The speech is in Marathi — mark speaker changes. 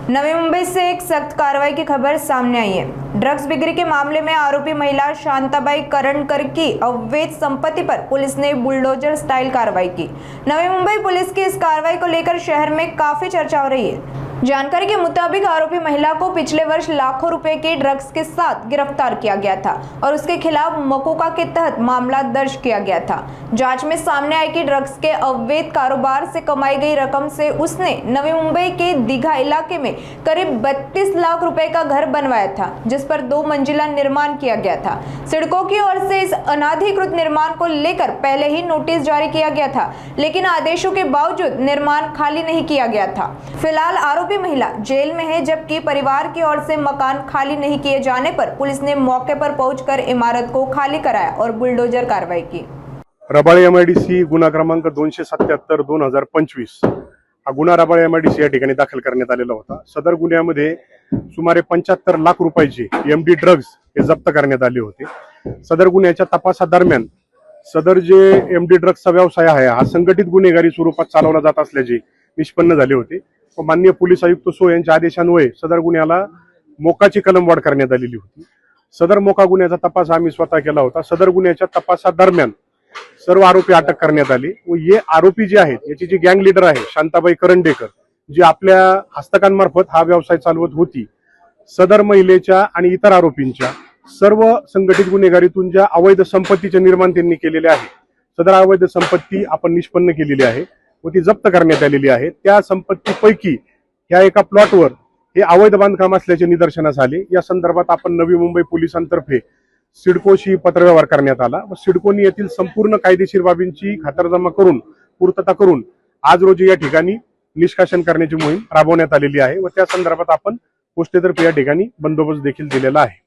Speaker 1: नवी मुंबई से एक सख्त कार्रवाई की खबर सामने आई है। ड्रग्स बिक्री के मामले में आरोपी महिला शांताबाई करणकर की अवैध संपत्ति पर पुलिस ने बुलडोजर स्टाइल कार्रवाई की। नवी मुंबई पुलिस की इस कार्रवाई को लेकर शहर में काफी चर्चा हो रही है। जानकारी के मुताबिक आरोपी महिला को पिछले वर्ष लाखों रुपए के ड्रग्स के साथ गिरफ्तार किया गया था और उसके खिलाफ मकोका के तहत मामला दर्ज किया गया था। जांच में सामने आया कि ड्रग्स के अवैध कारोबार से कमाई गई रकम से उसने नवी मुंबई के दीघा इलाके में करीब 32 लाख रुपए का घर बनवाया था, जिस पर 2 मंजिला निर्माण किया गया था। सिडको की ओर से इस अनाधिकृत निर्माण को लेकर पहले ही नोटिस जारी किया गया था, लेकिन आदेशों के बावजूद निर्माण खाली नहीं किया गया था। फिलहाल आरोपी महिला जेल में है, जबकि परिवार की ओर से मकान खाली नहीं किए जाने पर पुलिस ने मौके पर पहुंचकर इमारत को खाली कराया और बुलडोजर कार्रवाई की।
Speaker 2: रबाळे एमआयडीसी गुन्हा क्रमांक 277/2025 हा गुन्हा रबाळे एमआयडीसी या ठिकाणी दाखल करण्यात आलेला होता। सदर गुन्ह्यामध्ये सुमारे 75 लाख रुपयाचे एमडी ड्रग्स हे जप्त करण्यात आले होते। सदर गुन्ह्याच्या तपासादरम्यान सदर जे एमडी ड्रग्सचा व्यवसाय आहे हा संघटित गुन्हेगारी स्वरूपात चालवला जात असल्याचे निष्पन्न झाले होते। माननीय पोलीस आयुक्त सो यांच्या आदेशान्वये सदर गुन्ह्याला मोकाची कलमवाढ करण्यात आलेली होती। सदर मोका गुन्ह्याचा तपास आम्ही स्वतः केला होता। सदर गुन्ह्याच्या तपासादरम्यान सर्व आरोपी अटक करण्यात आले व हे आरोपी जे आहेत याची जी गँग लीडर आहे शांताबाई करंडेकर, जी आपल्या हस्तकांमार्फत हा व्यवसाय चालवत होती, सदर महिलेच्या आणि इतर आरोपींच्या सर्व संघटित गुन्हेगारीतून ज्या अवैध संपत्तीचे निर्माण त्यांनी केलेले आहे, सदर अवैध संपत्ती आपण निष्पन्न केलेली आहे व ती जप्त करण्यात आलेली आहे। त्या संपत्तीपैकी ह्या एका प्लॉटवर हे अवैध बांधकाम असल्याचे निदर्शनास आले। या संदर्भात आपण नवी मुंबई पोलिसांतर्फे सिडकोशी पत्रव्यवहार करण्यात आला व सिडकोनी येथील संपूर्ण कायदेशीर बाबींची खातरजमा करून पूर्तता करून आज रोजी या ठिकाणी निष्कासन करण्याची मोहीम राबवण्यात आलेली आहे व त्या संदर्भात आपण पोस्टेतर्फे या ठिकाणी बंदोबस्त देखील दिलेला आहे।